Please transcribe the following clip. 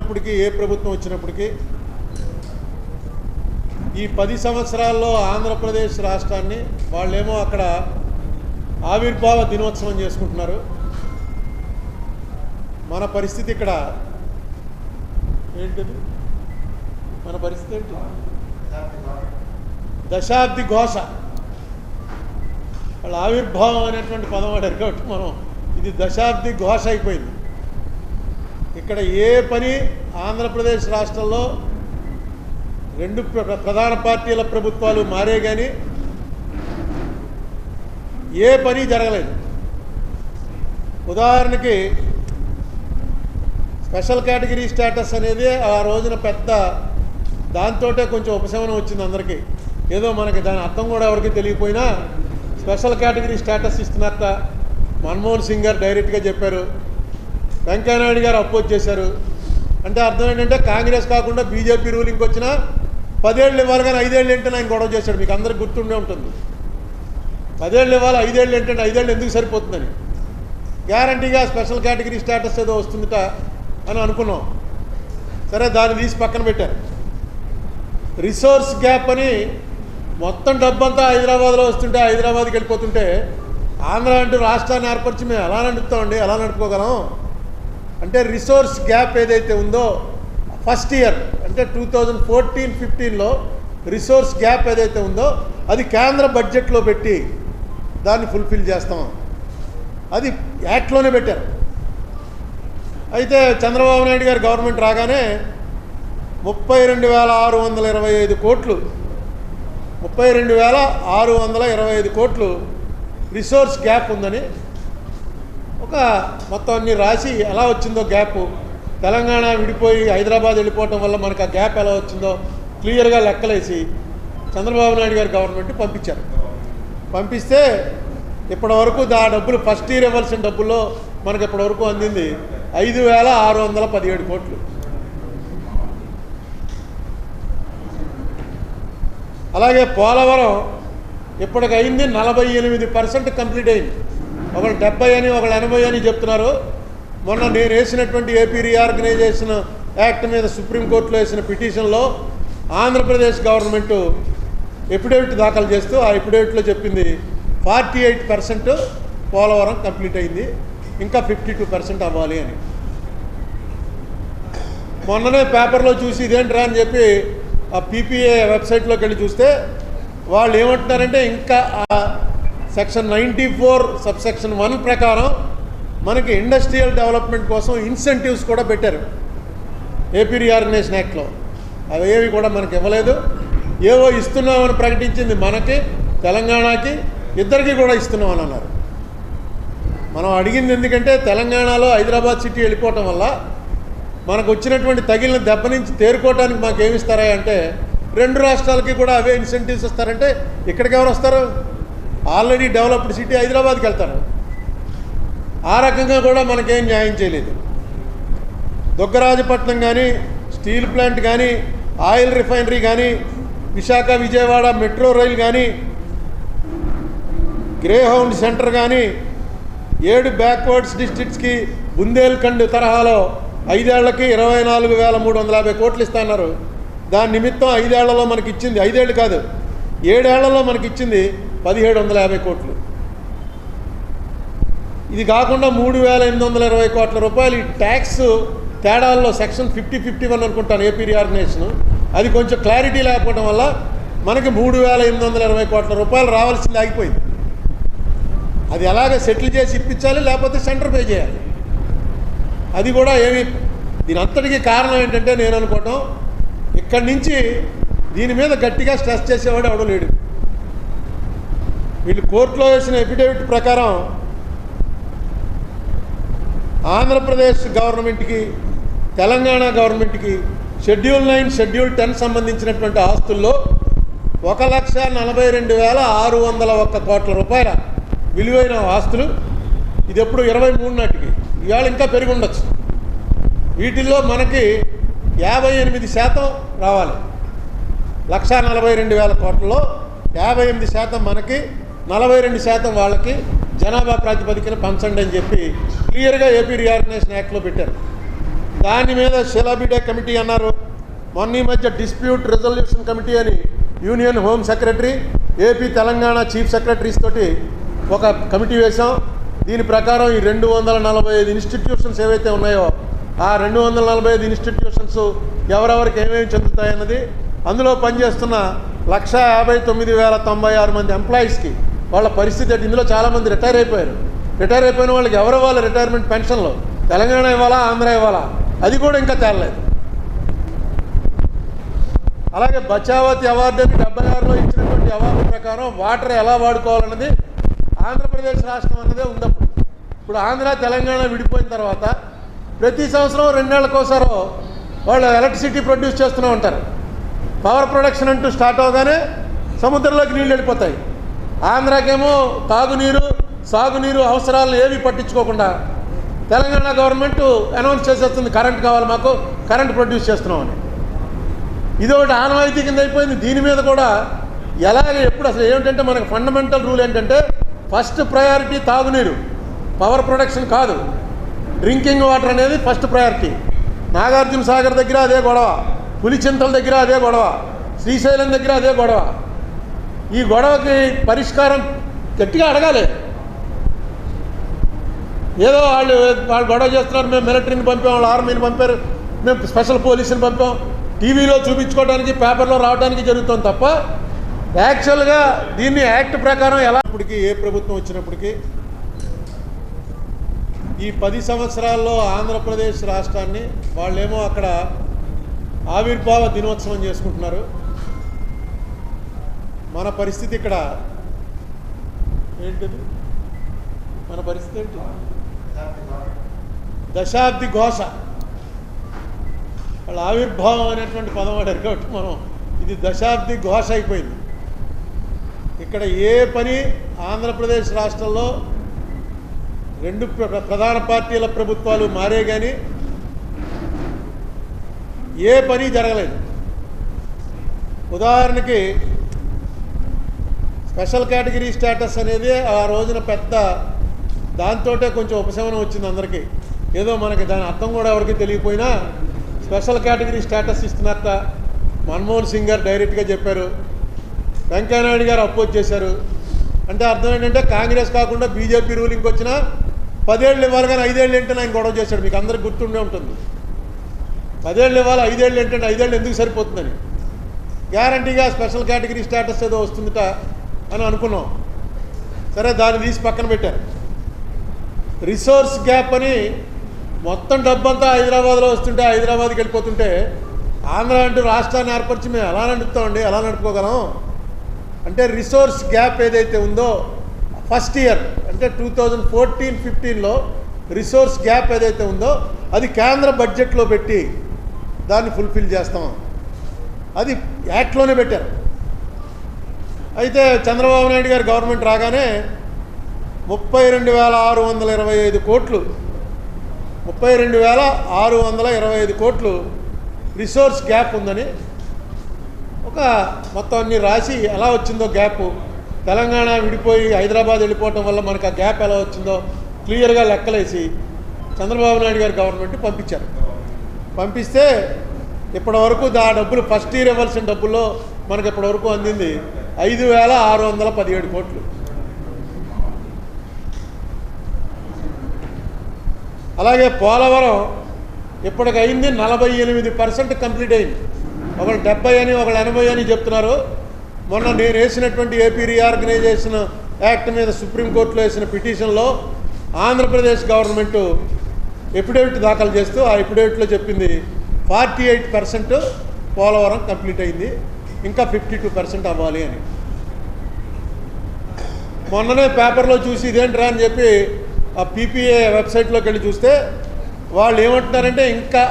ఇప్పటికీ ఏ ప్రభుత్వం వచ్చినప్పటికీ ఈ 10 సంవత్సరాల్లో ఆంధ్రప్రదేశ్ రాష్ట్రాన్ని వాళ్ళేమో అక్కడ ఆవిర్భావ దినోత్సవం చేసుకుంటున్నారు. మన పరిస్థితి ఇక్కడ ఏంటిది? మన పరిస్థితి ఏంటి? దశాబ్ది ఘోష. వాళ్ళ ఆవిర్భావం అనేటువంటి పదం వాడారు కాబట్టి మనం ఇది దశాబ్ది ఘోష అయిపోయింది. ఇక్కడ ఏ పని ఆంధ్రప్రదేశ్ రాష్ట్రంలో 2 ప్రధాన పార్టీల ప్రభుత్వాలు మారే కానీ ఏ పని జరగలేదు. ఉదాహరణకి స్పెషల్ కేటగిరీ స్టేటస్ అనేది ఆ రోజున పెద్ద దాంతోటే కొంచెం ఉపశమనం వచ్చింది అందరికీ. ఏదో మనకి దాని అర్థం కూడా ఎవరికి తెలియకపోయినా స్పెషల్ కేటగిరీ స్టేటస్ ఇస్తున్నట్ట మన్మోహన్ సింగ్ గారు డైరెక్ట్గా చెప్పారు. వెంకయ్యనాయుడు గారు అపోజ్ చేశారు. అంటే అర్థం ఏంటంటే కాంగ్రెస్ కాకుండా బీజేపీ రూలింగ్కి వచ్చినా 10 ఏళ్ళు ఇవ్వాలి కానీ 5 ఏళ్ళు ఏంటని ఆయన గొడవ చేశాడు. మీకు అందరికి గుర్తుండే ఉంటుంది. 10 ఏళ్ళు ఇవ్వాలి 5 ఏళ్ళు ఏంటంటే 5 ఏళ్ళు ఎందుకు సరిపోతుందని. గ్యారంటీగా స్పెషల్ కేటగిరీ స్టేటస్ ఏదో వస్తుందట అని అనుకున్నాం. సరే దాన్ని తీసి పక్కన పెట్టారు. రిసోర్స్ గ్యాప్ అని మొత్తం డబ్బంతా హైదరాబాద్లో వస్తుంటే హైదరాబాద్కి వెళ్ళిపోతుంటే ఆంధ్ర అంటూ రాష్ట్రాన్ని ఏర్పరిచి మేము ఎలా నడుపుతామండి, ఎలా నడుపుకోగలం అంటే రిసోర్స్ గ్యాప్ ఏదైతే ఉందో ఫస్ట్ ఇయర్ అంటే 2014-15లో రిసోర్స్ గ్యాప్ ఏదైతే ఉందో అది కేంద్ర బడ్జెట్లో పెట్టి దాన్ని ఫుల్ఫిల్ చేస్తాం. అది యాక్ట్లోనే పెట్టారు. అయితే చంద్రబాబు నాయుడు గారు గవర్నమెంట్ రాగానే 32,625 కోట్లు 32,625 కోట్లు రిసోర్స్ గ్యాప్ ఉందని ఒక మొత్తం అన్ని రాసి ఎలా వచ్చిందో గ్యాప్, తెలంగాణ విడిపోయి హైదరాబాద్ వెళ్ళిపోవటం వల్ల మనకు ఆ గ్యాప్ ఎలా వచ్చిందో క్లియర్గా లెక్కలేసి చంద్రబాబు నాయుడు గారి గవర్నమెంట్ పంపించారు. పంపిస్తే ఇప్పటివరకు ఆ డబ్బులు ఫస్ట్ ఇయర్ ఇవ్వాల్సిన డబ్బుల్లో మనకు ఇప్పటివరకు అందింది 5,617 కోట్లు. అలాగే పోలవరం ఇప్పటికైంది 48% కంప్లీట్ అయింది. ఒకళ్ళు 70 అని ఒకళ్ళు 80 అని చెప్తున్నారు. మొన్న నేను వేసినటువంటి ఏపీ రీఆర్గనైజేషన్ యాక్ట్ మీద సుప్రీంకోర్టులో వేసిన పిటిషన్లో ఆంధ్రప్రదేశ్ గవర్నమెంట్ ఎఫిడవిట్ దాఖలు చేస్తూ ఆ ఎఫిడవిట్లో చెప్పింది 48% పోలవరం కంప్లీట్ అయింది, ఇంకా 52% అవ్వాలి అని. మొన్ననే పేపర్లో చూసి ఇదేంట్రా అని చెప్పి ఆ పీపీఏ వెబ్సైట్లోకి వెళ్ళి చూస్తే వాళ్ళు ఏమంటున్నారంటే ఇంకా సెక్షన్ 94 సబ్సెక్షన్ 1 ప్రకారం మనకి ఇండస్ట్రియల్ డెవలప్మెంట్ కోసం ఇన్సెంటివ్స్ కూడా పెట్టారు ఏపీ రీఆర్గనైజేషన్ యాక్ట్లో. అవేవి కూడా మనకి ఇవ్వలేదు. ఏవో ఇస్తున్నామని ప్రకటించింది మనకి, తెలంగాణకి, ఇద్దరికి కూడా ఇస్తున్నామని అన్నారు. మనం అడిగింది ఎందుకంటే తెలంగాణలో హైదరాబాద్ సిటీ వెళ్ళిపోవటం వల్ల మనకు వచ్చినటువంటి తగిలిన దెబ్బ నుంచి తేరుకోవడానికి మాకు ఏమి ఇస్తారా అంటే 2 రాష్ట్రాలకి కూడా అవే ఇన్సెంటివ్స్ ఇస్తారంటే ఇక్కడికి ఎవరు వస్తారు? ఆల్రెడీ డెవలప్డ్ సిటీ హైదరాబాద్కి వెళ్తారు. ఆ రకంగా కూడా మనకేం న్యాయం చేయలేదు. దుగ్గరాజపట్నం కానీ, స్టీల్ ప్లాంట్ కానీ, ఆయిల్ రిఫైనరీ కానీ, విశాఖ విజయవాడ మెట్రో రైల్ కానీ, గ్రేహౌండ్ సెంటర్ కానీ, 7 బ్యాక్వర్డ్స్ డిస్ట్రిక్ట్స్కి బుందేల్ఖండ్ తరహాలో 5 ఏళ్లకి 24,350 కోట్లు ఇస్తున్నారు. దాని నిమిత్తం 5 ఏళ్లలో మనకి ఇచ్చింది, 5 ఏళ్ళు కాదు 7 ఏళ్లలో మనకి ఇచ్చింది 1,750 కోట్లు. ఇది కాకుండా 3,820 కోట్ల రూపాయలు ఈ ట్యాక్స్ తేడాల్లో సెక్షన్ 50-51 అనుకుంటాను ఏపీ రీఆర్గనైజేషన్, అది కొంచెం క్లారిటీ లేకపోవడం వల్ల మనకి 3,820 కోట్ల రూపాయలు రావాల్సింది ఆగిపోయింది. అది ఎలాగ సెటిల్ చేసి ఇప్పించాలి, లేకపోతే సెంటర్ పే చేయాలి. అది కూడా ఏమి దీని అంతటికీ కారణం ఏంటంటే నేను అనుకోవటం ఇక్కడి నుంచి దీని మీద గట్టిగా స్ట్రెస్ చేసేవాడు ఎవడో లేడు. వీళ్ళు కోర్టులో వేసిన ఎఫిడవిట్ ప్రకారం ఆంధ్రప్రదేశ్ గవర్నమెంట్కి, తెలంగాణ గవర్నమెంట్కి షెడ్యూల్ 9, షెడ్యూల్ 10 సంబంధించినటువంటి ఆస్తుల్లో 1,42,601 కోట్ల రూపాయల విలువైన ఆస్తులు. ఇది ఎప్పుడు 23 నాటికి, ఇవాళ ఇంకా పెరిగి ఉండొచ్చు. వీటిల్లో మనకి 58% రావాలి. 1,42,000 కోట్లలో 58% మనకి, 42% వాళ్ళకి జనాభా ప్రాతిపదికన పంచండి అని చెప్పి క్లియర్గా ఏపీ రీఆర్గనైజేషన్ యాక్ట్లో పెట్టారు. దాని మీద షెలాబిడే కమిటీ అన్నారు. మొన్న ఈ మధ్య డిస్ప్యూట్ రెజల్యూషన్ కమిటీ అని union home secretary, AP Telangana chief secretaries తోటి ఒక కమిటీ వేశాం. దీని ప్రకారం ఈ 245 ఇన్స్టిట్యూషన్స్ ఏవైతే ఉన్నాయో ఆ 245 ఇన్స్టిట్యూషన్స్ ఎవరెవరికి ఏమేమి చెందుతాయన్నది, అందులో పనిచేస్తున్న 159,096 మంది ఎంప్లాయీస్కి వాళ్ళ పరిస్థితి ఏంటి. ఇందులో చాలామంది రిటైర్ అయిపోయారు. రిటైర్ అయిపోయిన వాళ్ళకి ఎవరు వాళ్ళ రిటైర్మెంట్ పెన్షన్లు తెలంగాణ ఇవ్వాలా, ఆంధ్ర ఇవ్వాలా, అది కూడా ఇంకా తేలలేదు. అలాగే బచావతి అవార్డు అని 76లో ఇచ్చినటువంటి అవార్డు ప్రకారం వాటర్ ఎలా వాడుకోవాలన్నది ఆంధ్రప్రదేశ్ రాష్ట్రం అన్నదే ఉందప్పుడు. ఇప్పుడు ఆంధ్ర తెలంగాణ విడిపోయిన తర్వాత ప్రతి సంవత్సరం 2 నెలలకోసారో వాళ్ళు ఎలక్ట్రిసిటీ ప్రొడ్యూస్ చేస్తూనే ఉంటారు. పవర్ ప్రొడక్షన్ అంటూ స్టార్ట్ అవగానే సముద్రంలోకి నీళ్ళు వెళ్ళిపోతాయి. ఆంధ్రాకేమో తాగునీరు, సాగునీరు అవసరాలను ఏవి పట్టించుకోకుండా తెలంగాణ గవర్నమెంట్ అనౌన్స్ చేసేస్తుంది, కరెంట్ కావాలి మాకు, కరెంట్ ప్రొడ్యూస్ చేస్తున్నామని. ఇది ఒకటి ఆనవాయితీ కింద అయిపోయింది. దీని మీద కూడా ఎలాగే ఎప్పుడు అసలు ఏమిటంటే మనకు ఫండమెంటల్ రూల్ ఏంటంటే ఫస్ట్ ప్రయారిటీ తాగునీరు, పవర్ ప్రొడక్షన్ కాదు. డ్రింకింగ్ వాటర్ అనేది ఫస్ట్ ప్రయారిటీ. నాగార్జున సాగర్ దగ్గర అదే గొడవ, పులిచింతల దగ్గర అదే గొడవ, శ్రీశైలం దగ్గర అదే గొడవ. ఈ గొడవకి పరిష్కారం గట్టిగా అడగాలి. ఏదో వాళ్ళు గొడవ చేస్తున్నారు, మేము మిలిటరీని పంపాం, వాళ్ళు ఆర్మీని పంపారు, మేము స్పెషల్ పోలీసుని పంపాం, టీవీలో చూపించుకోవడానికి, పేపర్లో రావడానికి జరుగుతుంది తప్ప యాక్చువల్గా దీన్ని యాక్ట్ ప్రకారం ఎలా ఇప్పటికీ ఏ ప్రభుత్వం వచ్చినప్పటికీ ఈ 10 సంవత్సరాల్లో ఆంధ్రప్రదేశ్ రాష్ట్రాన్ని వాళ్ళేమో అక్కడ ఆవిర్భావ దినోత్సవం చేసుకుంటున్నారు. మన పరిస్థితి ఇక్కడ ఏంటిది? మన పరిస్థితి ఏంటి? దశాబ్ది ఘోష. వాళ్ళ ఆవిర్భావం అనేటువంటి పదం వాడారు కాబట్టి మనం ఇది దశాబ్ది ఘోష అయిపోయింది. ఇక్కడ ఏ పని ఆంధ్రప్రదేశ్ రాష్ట్రంలో 2 ప్రధాన పార్టీల ప్రభుత్వాలు మారే కానీ ఏ పని జరగలేదు. ఉదాహరణకి స్పెషల్ కేటగిరీ స్టేటస్ అనేది ఆ రోజున పెద్ద దాంతోటే కొంచెం ఉపశమనం వచ్చింది అందరికీ. ఏదో మనకి దాని అర్థం కూడా ఎవరికి తెలియకపోయినా స్పెషల్ కేటగిరీ స్టేటస్ ఇస్తున్నట్ట మన్మోహన్ సింగ్ గారు డైరెక్ట్గా చెప్పారు. వెంకయ్యనాయుడు గారు అపోజ్ చేశారు. అంటే అర్థం ఏంటంటే కాంగ్రెస్ కాకుండా బీజేపీ రూలింగ్కి వచ్చినా 10 ఏళ్ళు ఇవ్వాలి కానీ 5 ఏళ్ళు ఏంటని ఆయన గొడవ చేశాడు. మీకు అందరికి గుర్తుండే ఉంటుంది. 10 ఏళ్ళు ఇవ్వాలి, 5 ఏళ్ళు ఏంటంటే 5 ఏళ్ళు ఎందుకు సరిపోతుందని. గ్యారంటీగా స్పెషల్ కేటగిరీ స్టేటస్ ఏదో వస్తుందట అని అనుకున్నాం. సరే, దాన్ని తీసి పక్కన పెట్టారు. రిసోర్స్ గ్యాప్ అని మొత్తం డబ్బంతా హైదరాబాద్లో వస్తుంటే, హైదరాబాద్కి వెళ్ళిపోతుంటే ఆంధ్ర అంటూ రాష్ట్రాన్ని ఏర్పరిచి మేము ఎలా నడుపుతామండి, ఎలా నడుపుకోగలం అంటే రిసోర్స్ గ్యాప్ ఏదైతే ఉందో ఫస్ట్ ఇయర్ అంటే 2014-15లో రిసోర్స్ గ్యాప్ ఏదైతే ఉందో అది కేంద్ర బడ్జెట్లో పెట్టి దాన్ని ఫుల్ఫిల్ చేస్తాం. అది యాక్ట్లోనే పెట్టారు. అయితే చంద్రబాబు నాయుడు గారు గవర్నమెంట్ రాగానే 32,625 కోట్లు 32,625 కోట్లు రిసోర్స్ గ్యాప్ ఉందని ఒక మొత్తం అన్ని రాసి ఎలా వచ్చిందో గ్యాప్, తెలంగాణ విడిపోయి హైదరాబాద్ వెళ్ళిపోవటం వల్ల మనకు ఆ గ్యాప్ ఎలా వచ్చిందో క్లియర్గా లెక్కలేసి చంద్రబాబు నాయుడు గారి గవర్నమెంట్ పంపించారు. పంపిస్తే ఇప్పటివరకు ఆ డబ్బులు ఫస్ట్ ఇయర్ ఇవ్వాల్సిన డబ్బుల్లో మనకు ఇప్పటివరకు అందింది 5,617 కోట్లు. అలాగే పోలవరం ఇప్పటికి అయింది 48% కంప్లీట్ అయింది. ఒకళ్ళు 70 అని ఒకళ్ళు 80 అని చెప్తున్నారు. మొన్న నేను వేసినటువంటి ఏపీ రీఆర్గనైజేషన్ యాక్ట్ మీద సుప్రీంకోర్టులో వేసిన పిటిషన్లో ఆంధ్రప్రదేశ్ గవర్నమెంట్ ఎఫిడవిట్ దాఖలు చేస్తూ ఆ ఎఫిడవిట్లో చెప్పింది 48% పోలవరం కంప్లీట్ అయింది, ఇంకా 52% అవ్వాలి అని. మొన్ననే పేపర్లో చూసి ఇదేంట్రా అని చెప్పి ఆ పీపీఏ వెబ్సైట్లోకి వెళ్ళి చూస్తే వాళ్ళు ఏమంటున్నారంటే ఇంకా